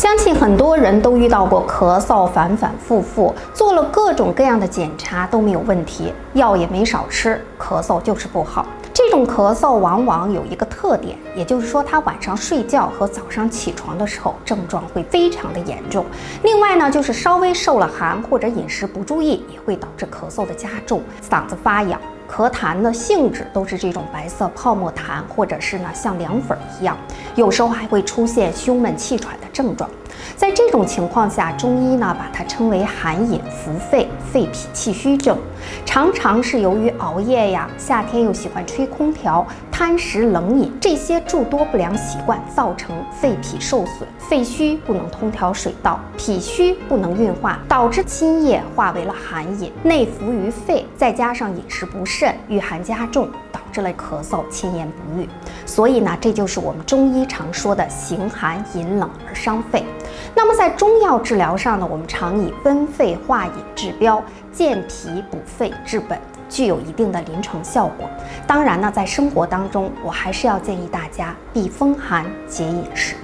相信很多人都遇到过咳嗽反反复复，做了各种各样的检查都没有问题，药也没少吃，咳嗽就是不好。这种咳嗽往往有一个特点，也就是说，他晚上睡觉和早上起床的时候症状会非常的严重。另外呢，就是稍微受了寒或者饮食不注意，也会导致咳嗽的加重，嗓子发痒。咳痰的性质都是这种白色泡沫痰，或者是呢像凉粉一样，有时候还会出现胸闷气喘的症状。在这种情况下，中医呢把它称为寒饮伏肺、肺脾气虚症，常常是由于熬夜呀，夏天又喜欢吹空调、贪食冷饮这些诸多不良习惯，造成肺脾受损，肺虚不能通调水道，脾虚不能运化，导致津液化为了寒饮，内服于肺，再加上饮食不慎，遇寒加重，导致了咳嗽千言不愈。所以呢，这就是我们中医常说的形寒饮冷而伤肺。那么在中药治疗上呢，我们常以温肺化饮治标，健脾补肺治本，具有一定的临床效果。当然呢，在生活当中，我还是要建议大家避风寒，节饮食。